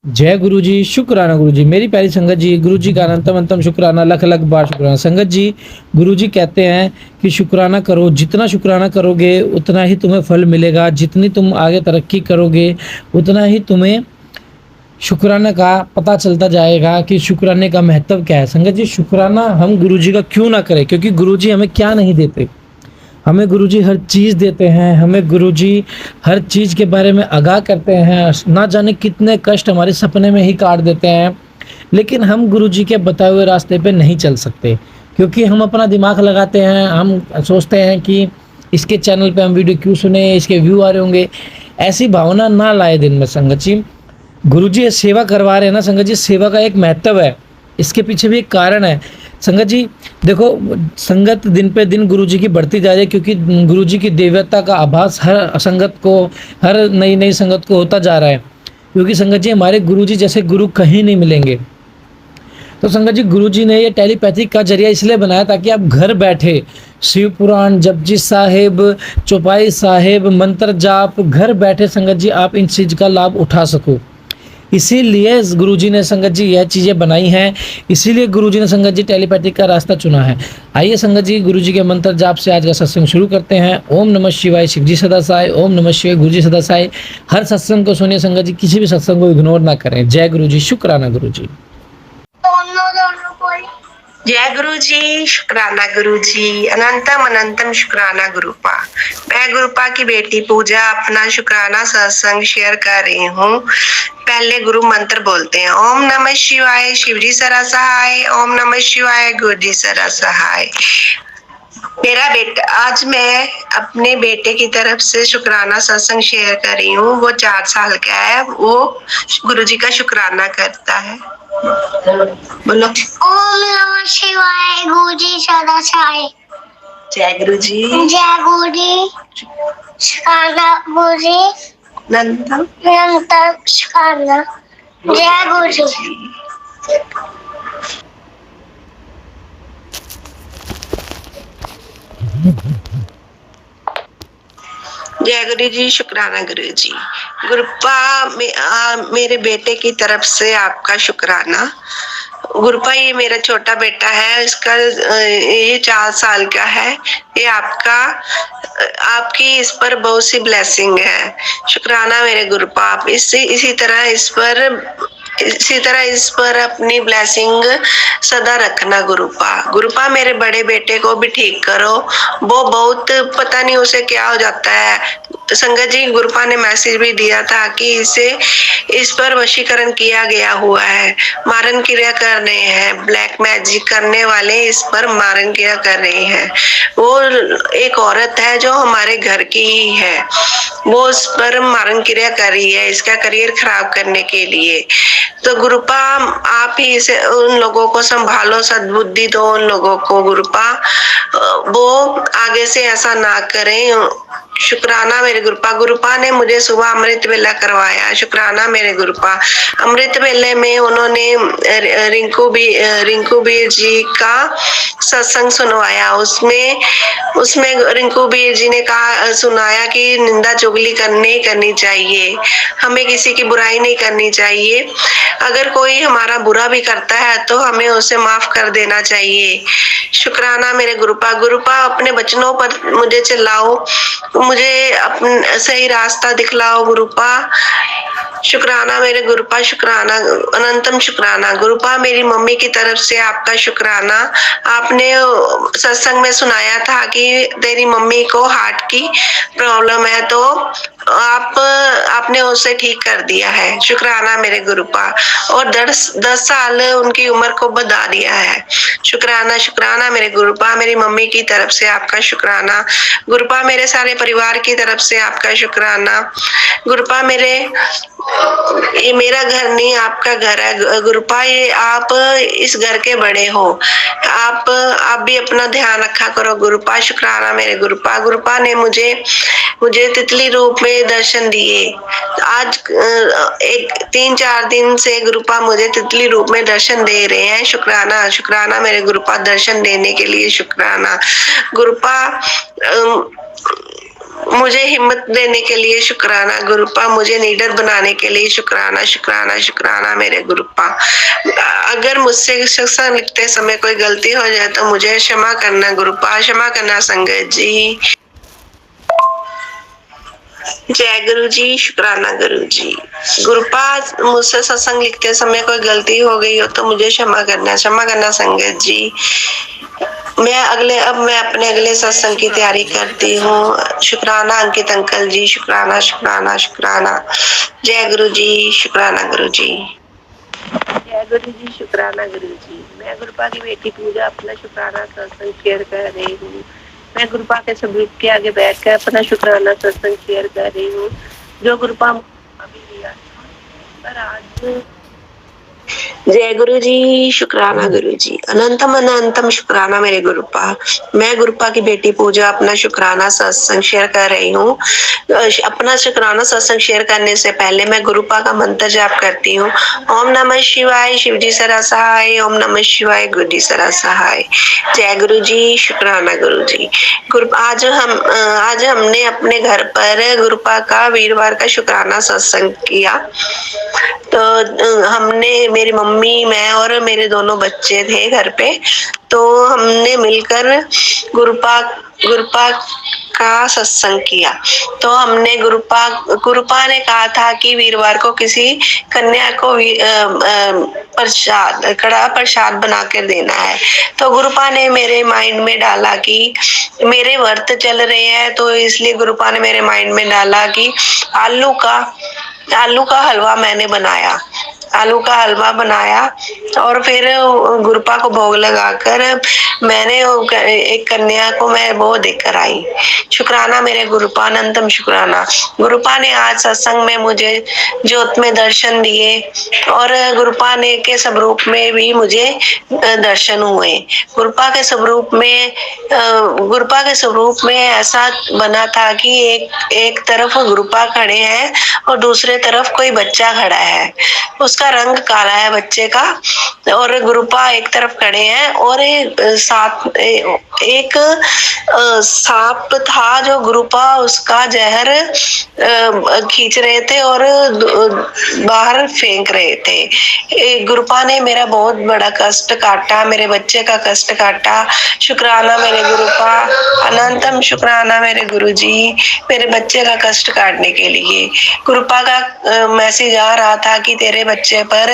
जय गुरु जी, शुक्राना गुरु जी। मेरी प्यारी संगत जी, गुरु जी का अनंतम अंतम शुक्राना, लख लख बार शुक्राना। संगत जी, गुरु जी कहते हैं कि शुक्राना करो, जितना शुक्राना करोगे उतना ही तुम्हें फल मिलेगा, जितनी तुम आगे तरक्की करोगे उतना ही तुम्हें शुक्राना का पता चलता जाएगा कि शुक्राने का महत्व क्या है। संगत जी, शुक्राना हम गुरु जी का क्यों ना करें, क्योंकि गुरु जी हमें क्या नहीं देते। हमें गुरुजी हर चीज़ देते हैं, हमें गुरुजी हर चीज़ के बारे में आगाह करते हैं, ना जाने कितने कष्ट हमारे सपने में ही काट देते हैं, लेकिन हम गुरुजी के बताए हुए रास्ते पे नहीं चल सकते, क्योंकि हम अपना दिमाग लगाते हैं, हम सोचते हैं कि इसके चैनल पे हम वीडियो क्यों सुने, इसके व्यू आ रहे होंगे। ऐसी भावना ना लाए दिन में संगत जी। गुरुजी ये सेवा करवा रहे हैं ना संगत जी, सेवा का एक महत्व है, इसके पीछे भी एक कारण है। संगत जी देखो, संगत दिन पे दिन गुरुजी की बढ़ती जा रही है, क्योंकि गुरुजी की दिव्यता का आभास हर संगत को, हर नई नई संगत को होता जा रहा है, क्योंकि संगत जी हमारे गुरुजी जैसे गुरु कहीं नहीं मिलेंगे। तो संगत जी, गुरुजी ने ये टेलीपैथिक का जरिया इसलिए बनाया ताकि आप घर बैठे शिव पुराण, जपजी साहिब, चौपाई साहिब, मंत्र जाप, घर बैठे संगत जी आप इन चीज़ का लाभ उठा सको। इसीलिए गुरुजी ने संगत जी यह चीज़ें बनाई हैं, इसीलिए गुरुजी ने संगत जी टेलीपैथिक का रास्ता चुना है। आइए संगत जी, गुरुजी के मंत्र जाप से आज का सत्संग शुरू करते हैं। ओम नमः शिवाय, शिवजी सदा साय। ओम नमः शिवाय, गुरुजी सदा साय। हर सत्संग को सुनिए संगत जी, किसी भी सत्संग को इग्नोर ना करें। जय गुरुजी, शुक्राना गुरुजी। जय गुरु जी, शुक्राना गुरु जी, अनंतम अनंतम शुक्राना गुरुपा। मैं गुरुपा की बेटी पूजा अपना शुक्राना सत्संग शेयर कर रही हूँ। पहले गुरु मंत्र बोलते हैं। ओम नमः शिवाय, शिवजी सदा सहाय। ओम नमः शिवाय, गुरु जी सदा सहाय। मेरा बेटा, आज मैं अपने बेटे की तरफ से शुक्राना सत्संग शेयर कर रही हूँ। वो 4 साल का है, वो गुरु जी का शुक्राना करता है। बोलो। ओम नमः शिवाय, गुरु जी सदा सहाय। जय गुरु जी। जय गुरु जी, शुक्राना गुरु जी, नंदन निरंतर शुक्राना। जय गुरु जी। जय गुरु जी, शुक्राना गुरु जी। गुरुपा मेरे बेटे की तरफ से आपका शुक्राना। गुरुपा, ये मेरा छोटा बेटा है, इसका ये 4 साल का है। ये आपकी इस पर बहुत सी ब्लेसिंग है। शुक्राना मेरे गुरुपा, आप इसी तरह इस पर अपनी ब्लेसिंग सदा रखना गुरुपा। गुरुपा, मेरे बड़े बेटे को भी ठीक करो, वो बहुत पता नहीं उसे क्या हो जाता है। संगत जी, गुरुपा ने मैसेज भी दिया था कि इस पर वशीकरण किया गया हुआ है, मारन क्रिया कर रहे हैं, ब्लैक मैजिक करने वाले इस पर मारन क्रिया कर रहे हैं। वो एक औरत है जो हमारे घर की ही है, वो उस पर मारन क्रिया कर रही है इसका करियर खराब करने के लिए। तो गुरुपा, आप ही इसे उन लोगों को संभालो, सद्बुद्धि दो उन लोगों को गुरुपा, वो आगे से ऐसा ना करें। शुक्राना मेरे गुरुपा। गुरुपा ने मुझे सुबह अमृत वेला करवाया। शुक्राना मेरे गुरुपा। अमृत वेले में उन्होंने रिंकू बीर जी का सत्संग सुनवाया। उसमें रिंकू बीर जी ने सुनाया कि निंदा चुगली नहीं करनी चाहिए, हमें किसी की बुराई नहीं करनी चाहिए। अगर कोई हमारा बुरा भी करता है तो हमें उसे माफ कर देना चाहिए। शुक्राना मेरे गुरुपा। गुरुपा, अपने बचनों पर मुझे चलाओ, मुझे अपना सही रास्ता दिखलाओ गुरुपा। शुक्राना मेरे गुरुपा, शुक्राना, अनंतम शुक्राना गुरुपा। मेरी मम्मी की तरफ से आपका शुक्राना। आपने सत्संग में सुनाया था कि तेरी मम्मी को हार्ट की प्रॉब्लम है, तो आपने उसे ठीक कर दिया है। शुक्राना मेरे गुरुपा। और 10 साल उनकी उम्र को बढ़ा दिया है। शुक्राना शुक्राना मेरे गुरुपा। मेरी मम्मी की तरफ से आपका शुक्राना गुरुपा। मेरे सारे परिवार की तरफ से आपका शुक्राना गुरुपा। ये मेरा घर नहीं, आपका घर है गुरुपा। ये आप इस घर के बड़े हो, आप भी अपना ध्यान रखा करो गुरुपा। शुक्राना मेरे गुरुपा। गुरुपा ने मुझे तितली रूप में दर्शन दिए। आज 3-4 दिन से गुरुपा मुझे तितली रूप में दर्शन दे रहे हैं। शुक्राना शुक्राना मेरे गुरुपा, दर्शन देने के लिए शुक्राना गुरुपा। मुझे हिम्मत देने के लिए शुक्राना गुरुपा, मुझे लीडर बनाने के लिए शुक्राना शुक्राना शुक्राना मेरे गुरुपा। अगर मुझसे सत्संग लिखते समय कोई गलती हो जाए तो मुझे क्षमा करना गुरुपा, क्षमा करना संगत जी। जय गुरु जी, शुक्राना गुरु जी। गुरुपा, मुझसे सत्संग लिखते समय कोई गलती हो गई हो तो मुझे क्षमा करना संगत जी। मैं अपने अगले सत्संग की तैयारी करती हूँ। शुक्राना अंकित अंकल जी, शुक्राना शुक्राना शुक्राना। जय गुरु जी, शुक्राना गुरु जी। जय गुरु जी, शुक्राना गुरु जी। मैं गुरुपा की बेटी पूजा अपना शुक्राना सत्संग शेयर कर रही हूँ। मैं गुरुपा के सबूत के आगे बैठकर अपना शुक्राना सत्संग शेयर कर रही हूँ, जो गुरुपा अभी लिया पर आज। जय गुरु जी, शुक्राना गुरु जी। अनंतम अनंतम शुक्राना मेरे गुरुपा। मैं गुरुपा की बेटी पूजा अपना शुक्राना सत्संग शेयर कर रही हूँ। अपना शुक्राना सत्संग शेयर करने से पहले मैं गुरुपा का मंत्र जाप करती हूँ। ओम नमः शिवाय, शिवजी सरा सहाय। ओम नमः शिवाय, गुरु जी सरा सहाय। जय गुरु जी, शुक्राना गुरु जी। आज हमने अपने घर पर गुरुपा का वीरवार का शुक्राना सत्संग किया। तो हमने, मेरी मम्मी, मैं और मेरे दोनों बच्चे थे घर पे, तो हमने मिलकर गुरुपा का सत्संग किया। तो हमने गुरुपा ने कहा था कि वीरवार को किसी कन्या को प्रसाद, कड़ा प्रसाद बना कर देना है। तो गुरुपा ने मेरे माइंड में डाला कि मेरे व्रत चल रहे हैं, तो इसलिए गुरुपा ने मेरे माइंड में डाला कि आलू का हलवा मैंने बनाया। आलू का हलवा बनाया और फिर गुरुपा को भोग लगाकर मैंने एक कन्या को मैं वो देकर आई। शुक्राना मेरे गुरुपा, अनंतम शुक्राना। गुरुपा ने आज सत्संग में मुझे ज्योत में दर्शन दिए और गुरुपा ने के स्वरूप में भी मुझे दर्शन हुए। गुरुपा के स्वरूप में ऐसा बना था कि एक तरफ गुरुपा खड़े हैं और दूसरे तरफ कोई बच्चा खड़ा है। उसका रंग काला है बच्चे का, और गुरुपा एक तरफ खड़े हैं और एक सांप था जो गुरुपा उसका जहर खींच रहे थे और बाहर फेंक रहे थे। गुरुपा ने मेरा बहुत बड़ा कष्ट काटा, मेरे बच्चे का कष्ट काटा। शुक्राना मेरे गुरुपा, अनंतम शुक्राना मेरे गुरुजी, मेरे बच्चे का कष्ट काटने के लिए। गुरुपा का मैसेज आ रहा था कि तेरे बच्चे पर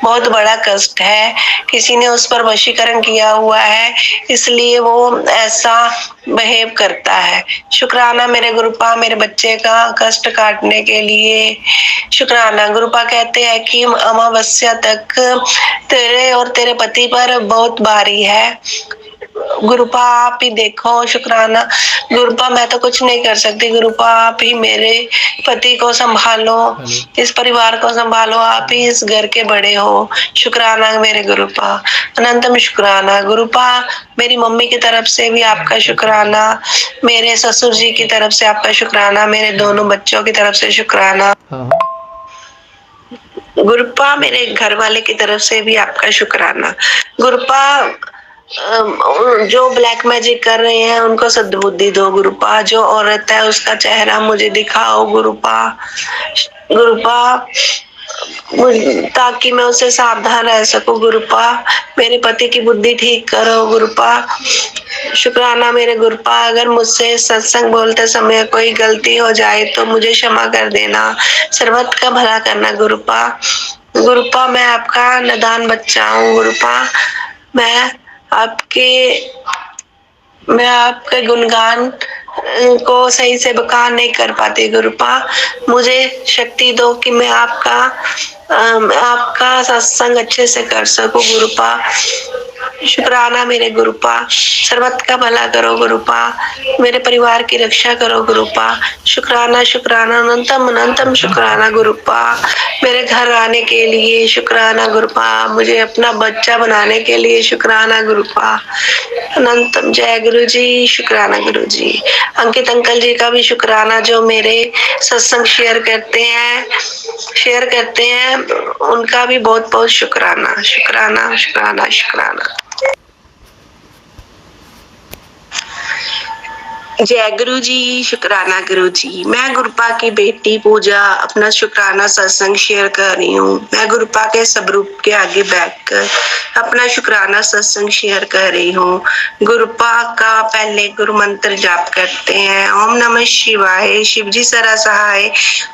बहुत बड़ा कष्ट है, किसी ने उस पर वशीकरण किया हुआ है, इसलिए वो ऐसा बिहेव करता है। शुक्राना मेरे गुरुपा, मेरे बच्चे का कष्ट काटने के लिए। शुक्राना। गुरुपा कहते हैं कि अमावस्या तक तेरे और तेरे पति पर बहुत भारी है। गुरुपा आप ही देखो। शुक्राना। गुरुपा मैं तो कुछ नहीं कर सकती, गुरुपा आप ही मेरे पति को संभालो, इस परिवार को संभालो, आप ही इस घर के बड़े हो। शुक्राना मेरे गुरुपा, अनंतम शुक्राना। गुरुपा मेरी मम्मी की तरफ से भी आपका शुक्राना, मेरे ससुर जी की तरफ से आपका शुक्राना, मेरे दोनों बच्चों की तरफ से शुक्राना। गुरुपा मेरे घर वाले की तरफ से भी आपका शुक्राना। गुरुपा जो ब्लैक मैजिक कर रहे हैं उनको सद्बुद्धि दो गुरुपा। जो औरत है उसका चेहरा मुझे दिखाओ गुरुपा। गुरुपा ताकि मैं उससे सावधान रह सकूं गुरुपा। मेरे पति की बुद्धि ठीक करो गुरुपा। शुक्राना मेरे गुरुपा। अगर मुझसे सत्संग बोलते समय कोई गलती हो जाए तो मुझे क्षमा कर देना, सर्वत का भला करना गुरुपा। गुरुपा मैं आपका नादान बच्चा हूँ गुरुपा। मैं आपके गुणगान को सही से बयान नहीं कर पाती गुरुपा। मुझे शक्ति दो कि मैं आपका सत्संग अच्छे से कर सकूं गुरुपा। शुक्राना मेरे गुरुपा। सर्वत का भला करो गुरुपा, मेरे परिवार की रक्षा करो गुरुपा। शुक्राना शुक्राना, अनंतम अनंतम शुक्राना गुरुपा। मेरे घर आने के लिए शुक्राना गुरुपा, मुझे अपना बच्चा बनाने के लिए शुक्राना गुरुपा। अनंतम। जय गुरु जी, शुक्राना गुरु जी। अंकित अंकल जी का भी शुक्राना, जो मेरे सत्संग शेयर करते हैं, उनका भी बहुत बहुत शुक्राना। शुक्राना शुक्राना शुक्राना। जय गुरु जी, शुक्राना गुरु जी। मैं गुरुपा की बेटी पूजा अपना शुक्राना सत्संग शेयर कर रही हूँ। मैं गुरुपा के स्वरूप के आगे बैठकर अपना शुक्राना सत्संग शेयर कर रही हूँ। गुरुपा का पहले गुरु मंत्र जाप करते हैं। ओम नमः शिवाय, शिव जी सरा सहाय।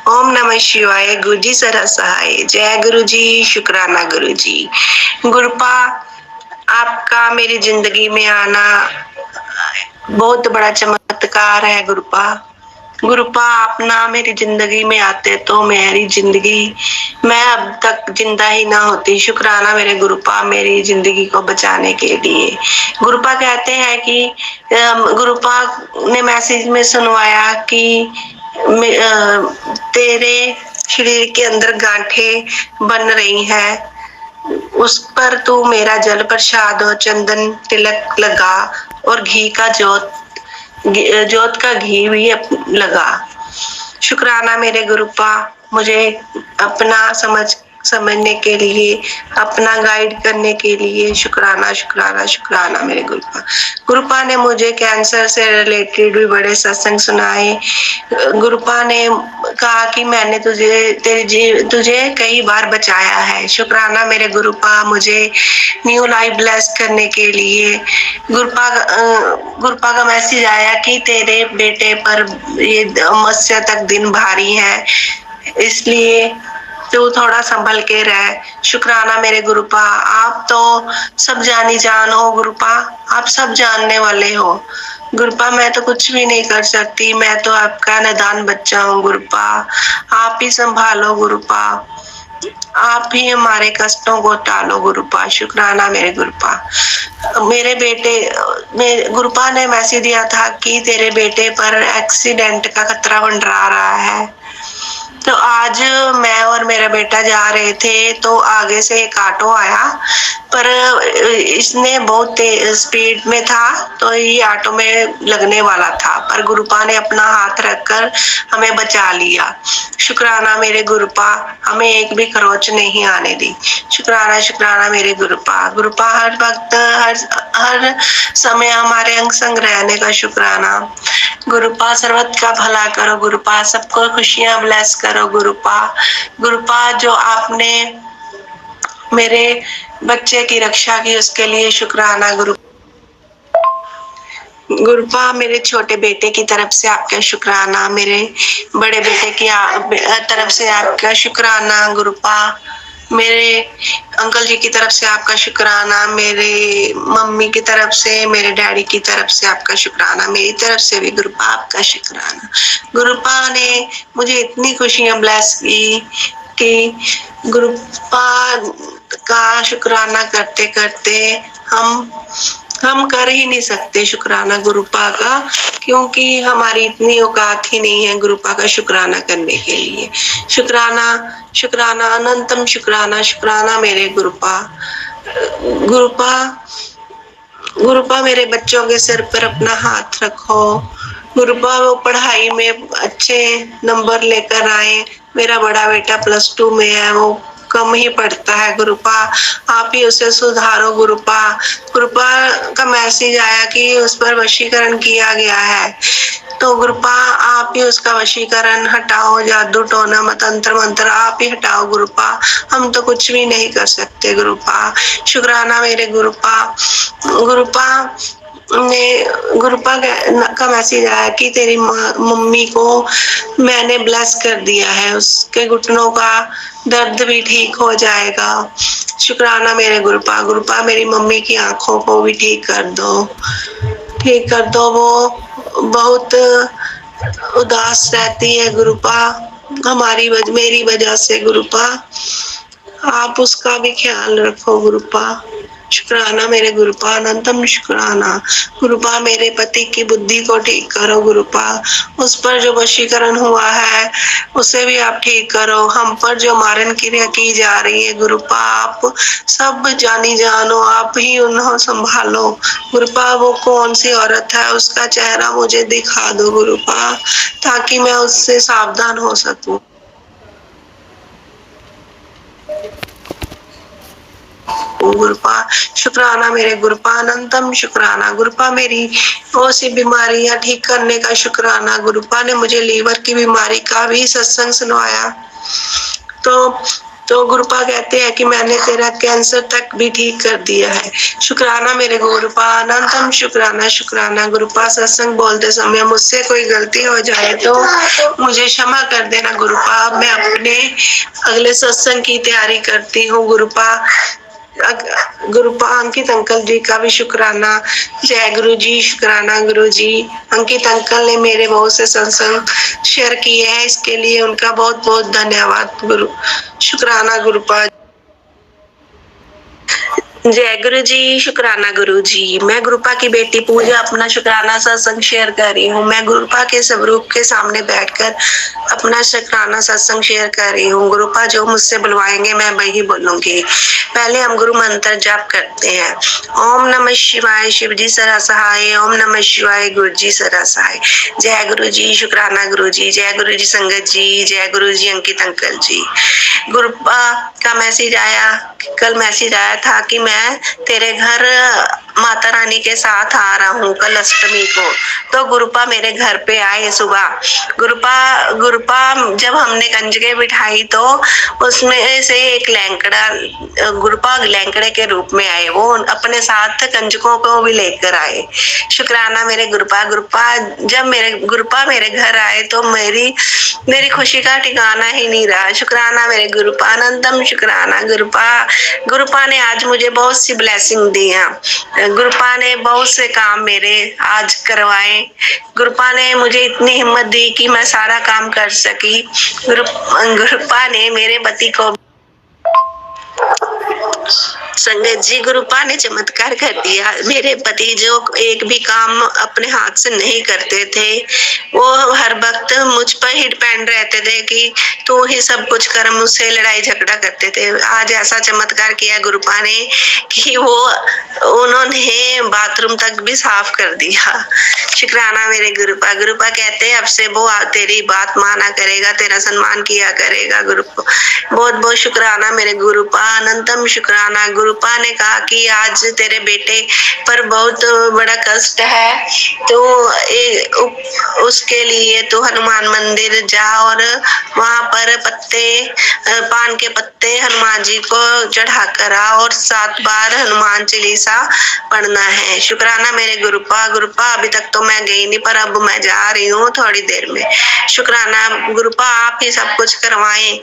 ओम नमः शिवाय, गुरु जी सरा सहाय। जय गुरु जी, शुक्राना गुरु जी। गुरुपा, आपका मेरी जिंदगी में आना बहुत बड़ा चमत्कार है गुरुपा। गुरुपा, आप ना मेरी जिंदगी में आते तो मेरी जिंदगी, मैं अब तक जिंदा ही ना होती। शुक्राना मेरे गुरुपा, मेरी जिंदगी को बचाने के लिए। गुरुपा कहते हैं कि गुरुपा ने मैसेज में सुनवाया कि तेरे शरीर के अंदर गांठें बन रही हैं, उस पर तू मेरा जल प्रसाद और चंदन तिलक लगा और घी का जोत का घी भी लगा। शुक्राना मेरे गुरुपा, मुझे अपना समझने के लिए, अपना गाइड करने के लिए शुक्राना शुक्राना शुक्राना मेरे गुरुपा। गुरुपा ने मुझे कैंसर से रिलेटेड भी बड़े सत्संग सुनाए। गुरुपा ने कहा कि मैंने तुझे कई बार बचाया है। शुक्राना मेरे गुरुपा, मुझे न्यू लाइफ ब्लेस करने के लिए। गुरुपा का मैसेज आया कि तेरे बेटे पर ये मत्स्य तक दिन भारी है, इसलिए तू थोड़ा संभल के रह। शुक्राना मेरे गुरुपा, आप तो सब जानी जान हो गुरुपा, आप सब जानने वाले हो। गुरुपा, मैं तो कुछ भी नहीं कर सकती, मैं तो आपका नादान बच्चा हूँ गुरुपा, आप ही संभालो गुरुपा, आप ही हमारे कष्टों को टालो गुरुपा। शुक्राना मेरे गुरुपा। मेरे बेटे गुरुपा ने मैसेज दिया था कि तेरे बेटे पर एक्सीडेंट का खतरा मंडरा रहा है। तो आज मैं और मेरा बेटा जा रहे थे तो आगे से एक ऑटो आया, पर इसने बहुत स्पीड में था तो ये ऑटो में लगने वाला था, पर गुरुपा ने अपना हाथ रखकर हमें बचा लिया। शुक्राना मेरे गुरुपा, हमें एक भी खरोच नहीं आने दी। शुक्राना शुक्राना मेरे गुरुपा। गुरुपा हर वक्त हर समय हमारे अंग संग रहने का शुक्राना। गुरुपा, सर्वत का भला करो गुरुपा, सबको खुशियां ब्लेस करो गुरुपा। गुरुपा, जो आपने मेरे बच्चे की रक्षा की उसके लिए शुक्राना गुरु। गुरुपा, मेरे छोटे बेटे की तरफ से आपका शुक्राना, मेरे बड़े बेटे की तरफ से आपका शुक्राना गुरुपा, मेरे अंकल जी की तरफ से आपका शुक्राना, मेरे मम्मी की तरफ से, मेरे डैडी की तरफ से आपका शुक्राना, मेरी तरफ से भी गुरुपा आपका शुक्राना। गुरुपा ने मुझे इतनी खुशियां ब्लेस की कि गुरुपा का शुक्राना करते करते हम कर ही नहीं सकते शुक्राना गुरुपा का, क्योंकि हमारी इतनी औकात ही नहीं है गुरुपा का शुक्राना करने के लिए। शुक्राना शुक्राना अनंतम शुक्राना शुक्राना मेरे गुरुपा। गुरुपा गुरुपा, मेरे बच्चों के सिर पर अपना हाथ रखो गुरुपा, वो पढ़ाई में अच्छे नंबर लेकर आए। मेरा बड़ा बेटा +2 में है, वो कम ही पढ़ता है गुरुपा, आप ही उसे सुधारो गुरुपा। गुरुपा का मैसेज आया कि उस पर वशीकरण किया गया है, तो गुरुपा आप ही उसका वशीकरण हटाओ, जादू टोना तंत्र मंत्र आप ही हटाओ गुरुपा, हम तो कुछ भी नहीं कर सकते गुरुपा। शुक्राना मेरे गुरुपा। गुरुपा का मैसेज आया कि तेरी मम्मी को मैंने ब्लेस कर दिया है, उसके घुटनों का दर्द भी ठीक हो जाएगा। शुक्राना मेरे गुरुपा। गुरुपा, मेरी मम्मी की आंखों को भी ठीक कर दो, वो बहुत उदास रहती है गुरुपा, मेरी वजह से गुरुपा, आप उसका भी ख्याल रखो गुरुपा। शुक्राना मेरे गुरुपा, अनंतम शुक्राना गुरुपा। मेरे पति की बुद्धि को ठीक करो गुरुपा, उस पर जो वशीकरण हुआ है उसे भी आप ठीक करो। हम पर जो मारन क्रिया की जा रही है गुरुपा, आप सब जानी जानो, आप ही उन्हें संभालो गुरुपा। वो कौन सी औरत है, उसका चेहरा मुझे दिखा दो गुरुपा, ताकि मैं उससे सावधान हो सकूं। सकूं गुरुपा। शुक्राना मेरे गुरुपा, अनंतम शुक्राना गुरुपा। मेरी बहुत सी बीमारियां ठीक करने का शुक्राना गुरुपा ने मुझे लीवर की बीमारी का भी सत्संग सुनवाया। तो गुरुपा कहते हैं कि मैंने तेरा कैंसर तक भी ठीक कर दिया है। शुक्राना मेरे गुरुपा, अनंतम शुक्राना। शुक्राना गुरुपा, सत्संग बोलते समय मुझसे कोई गलती हो जाए तो मुझे क्षमा कर देना गुरुपा। मैं अपने अगले सत्संग की तैयारी करती हूँ गुरुपा। गुरुपा अंकित अंकल जी का भी शुक्राना। जय गुरु जी, शुक्राना गुरु जी। अंकित अंकल ने मेरे बहुत से सत्संग शेयर किए हैं, इसके लिए उनका बहुत बहुत धन्यवाद गुरु। शुक्राना गुरुपा। जय गुरु जी, शुक्राना गुरु जी। मैं गुरुपा की बेटी पूजा अपना शुक्राना सत्संग शेयर कर रही हूँ। मैं गुरुपा के स्वरूप के सामने बैठकर अपना शुक्राना सत्संग शेयर कर रही हूँ। गुरुपा जो मुझसे बुलवाएंगे मैं वही बोलूंगी। पहले हम गुरु मंत्र जाप करते हैं। ओम नमः शिवाय, शिव जी सदा सहाय। ओम नमः शिवाय, गुरु जी सदा सहाय। जय गुरु जी, शुक्राना गुरु जी। जय गुरु जी संगत जी। जय गुरु जी अंकित अंकल जी। गुरुपा का मैसेज आया, कल मैसेज आया था कि मैं तेरे घर माता रानी के साथ आ रहा हूँ कल अष्टमी को। तो गुरुपा मेरे घर पे आए सुबह। गुरुपा जब हमने कंजके बिठाई तो उसमें से एक लैंकड़ा, गुरुपा लैंकड़े के रूप में आए। वो अपने साथ कंजकों को भी लेकर आए। शुक्राना मेरे गुरुपा। जब मेरे गुरुपा मेरे घर आए तो मेरी खुशी का ठिकाना ही नहीं रहा। शुक्राना मेरे गुरुपा, अनंतम शुक्राना गुरुपा। गुरुपा ने आज मुझे बहुत सी ब्लेसिंग दी है। गुरुपा ने बहुत से काम मेरे आज करवाए। गुरुपा ने मुझे इतनी हिम्मत दी कि मैं सारा काम कर सकी। गुरुपा ने मेरे पति को संगत जी, गुरुपा ने चमत्कार कर दिया। मेरे पति जो एक भी काम अपने हाथ से नहीं करते थे, वो हर वक्त मुझ पर ही डिपेंड रहते थे कि तू ही सब कुछ कर, मुझसे लड़ाई झगड़ा करते थे। आज ऐसा चमत्कार किया गुरुपा ने कि उन्होंने बाथरूम तक भी साफ कर दिया। शुक्राना मेरे गुरुपा। गुरुपा कहते हैं अब से वो तेरी बात माना करेगा, तेरा सम्मान किया करेगा। गुरुपा बहुत बहुत शुक्राना मेरे गुरुपा, अनंतम शुक्राना। गुरुपा ने कहा कि आज तेरे बेटे पर बहुत बड़ा कष्ट है, तो उसके लिए तो हनुमान मंदिर जा और वहां पर पान के पत्ते हनुमान जी को चढ़ा कर आ और 7 बार हनुमान चालीसा पढ़ना है। शुक्राना मेरे गुरुपा। गुरुपा अभी तक तो मैं गई नहीं, पर अब मैं जा रही हूँ थोड़ी देर में। शुक्राना गुरुपा, आप ही सब कुछ करवाएं,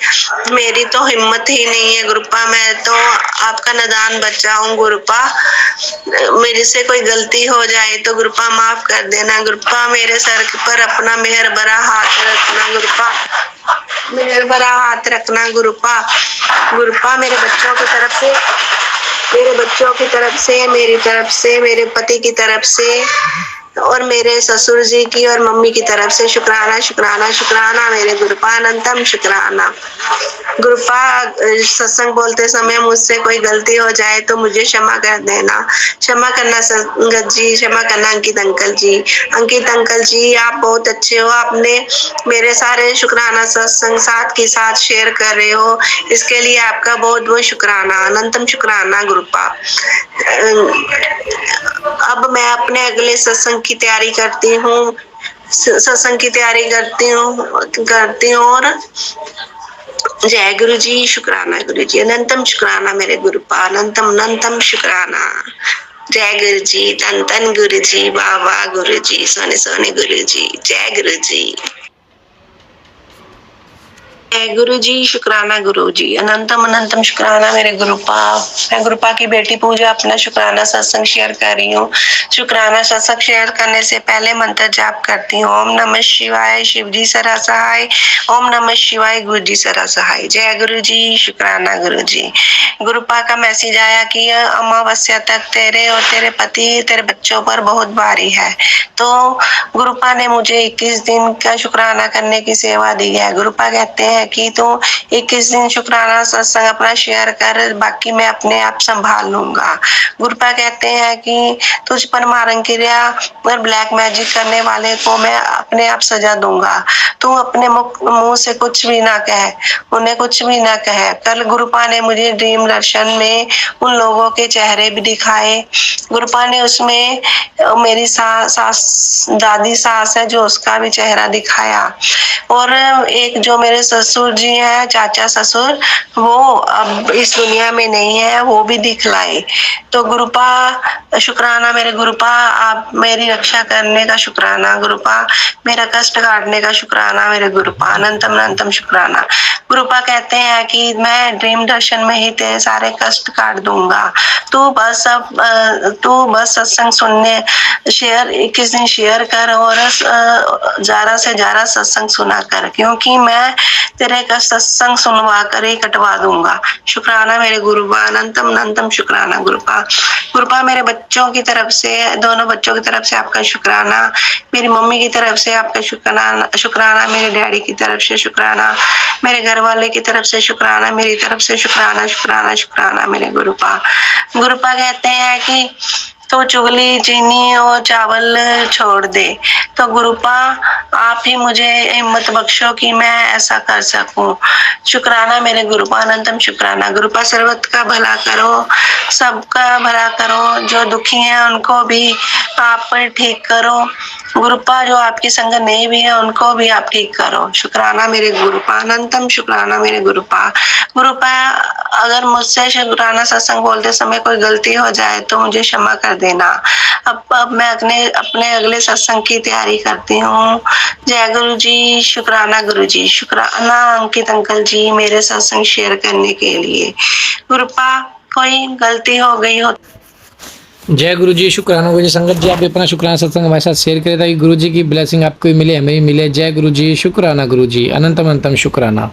मेरी तो हिम्मत ही नहीं है गुरुपा। मैं तो आपका निदान बच्चा हूँ गुरुपा। मेरे से कोई गलती हो जाए तो गुरुपा माफ कर देना। गुरुपा मेरे सर पर अपना मेहर भरा हाथ रखना गुरुपा, मेहर भरा हाथ रखना गुरुपा। गुरुपा मेरे बच्चों की तरफ से, मेरी तरफ से, मेरे पति की तरफ से और मेरे ससुर जी की और मम्मी की तरफ से शुक्राना शुक्राना शुक्राना मेरे गुरुपा, अनंतम शुक्राना। गुरुपा सत्संग बोलते समय मुझसे कोई गलती हो जाए तो मुझे क्षमा कर देना। क्षमा करना संगत जी, क्षमा करना अंकित अंकल जी। अंकित अंकल जी आप बहुत अच्छे हो, आपने मेरे सारे शुक्राना सत्संग साथ के साथ शेयर कर रहे हो, इसके लिए आपका बहुत बहुत शुक्राना, अनंतम शुक्राना गुरुपा। अब मैं अपने अगले सत्संग की तैयारी करती हूँ, और जय गुरु जी, शुक्राना गुरु जी, अनंतम शुक्राना मेरे गुरुपा, अनंतम अनंतम शुक्राना। जय गुरु जी, धन धन गुरु जी, बाबा गुरु जी, सोने सोने गुरु जी, जय गुरु जी। गुरु जी, शुक्राना गुरु जी, अनंतम अनंतम शुक्राना मेरे गुरुपा। मैं गुरुपा की बेटी पूजा अपना शुक्राना सत्संग शेयर कर रही हूँ। शुक्राना सत्संग शेयर करने से पहले मंत्र जाप करती हूँ। ओम नमः शिवाय, शिव जी सदा सहाय। ओम नमः शिवाय, गुरु जी सदा सहाय। जय गुरु जी, शुक्राना गुरु जी। गुरुपा का मैसेज आया कि अमावस्या तक तेरे और तेरे पति, तेरे बच्चों पर बहुत भारी है, तो गुरुपा ने मुझे 21 दिन का शुक्राना करने की सेवा दी है। गुरुपा कहते हैं हैं कि तू 21 दिन शुक्राना सत्संग अपना शेयर कर, बाकी मैं अपने आप संभाल लूंगा। गुरुपा कहते हैं कि तुझ पर मारंग क्रिया और ब्लैक मैजिक करने वाले को मैं अपने आप सजा दूंगा। तू अपने मुंह से कुछ भी ना कह, उन्हें कुछ भी ना कह। कल गुरुपा ने मुझे ड्रीम दर्शन में उन लोगों के चेहरे भी दिखाए। गुरुपा ने उसमें मेरी सास दादी सास है जो उसका भी चेहरा दिखाया, और एक जो मेरे ससुर जी हैं, चाचा ससुर, वो अब इस दुनिया में नहीं है, वो भी दिखलाए। तो गुरुपा शुक्राना मेरे गुरुपा, आप मेरी रक्षा करने का शुक्राना गुरुपा, मेरा कष्ट काटने का शुक्राना मेरे गुरुपा, अनंतम अनंतम शुक्राना। गुरुपा कहते हैं कि मैं ड्रीम दर्शन में ही तेरे सारे कष्ट काट दूंगा। तू बस सत्संग सुनने शेयर 21 दिन शेयर कर और ज्यादा से ज्यादा सत्संग सुना कर, क्योंकि मैं तेरे का सत्संग सुनवा कर ही कटवा दूंगा। शुक्राना मेरे गुरुपा, अनंतम अनंतम शुक्राना गुरुपा। गुरुपा मेरे बच्चों की तरफ से, दोनों बच्चों की तरफ से आपका शुक्राना, मेरी मम्मी की तरफ से आपका शुक्राना, मेरे डैडी की तरफ से शुक्राना, मेरे घर वाले की तरफ से शुक्राना, मेरी तरफ से शुक्राना शुक्राना शुक्राना मेरे गुरुपा। गुरुपा कहते हैं कि तो चुगली चीनी और चावल छोड़ दे। तो गुरुपा आप ही मुझे हिम्मत बख्शो कि मैं ऐसा कर सकूं। शुक्राना मेरे गुरुपा, अनंतम शुक्राना गुरुपा। सर्वत का भला करो, सबका भला करो, जो दुखी हैं उनको भी आप ठीक करो गुरुपा, जो आपकी संग नहीं भी है उनको भी आप ठीक करो। शुक्राना मेरे गुरुपा, अनंतम शुक्राना मेरे गुरुपा। गुरुपा अगर मुझसे शुक्राना सत्संग बोलते समय कोई गलती हो जाए तो मुझे क्षमा कर देना। अब मैं अपने अगले सत्संग की तैयारी करती हूँ। जय गुरु जी, शुक्राना गुरु जी, शुक्राना अंकित अंकल जी मेरे सत्संग शेयर करने के लिए। गुरुपा कोई गलती हो गई हो। जय गुरु जी, शुक्राना गुरु जी। संगत जी, आप भी अपना शुक्राना सत्संग हमारे साथ शेयर करें ताकि गुरु जी की ब्लेसिंग आपको भी मिले, हमें भी मिले। जय गुरु जी, शुक्राना गुरु जी, अनंतम अनंतम शुक्राना।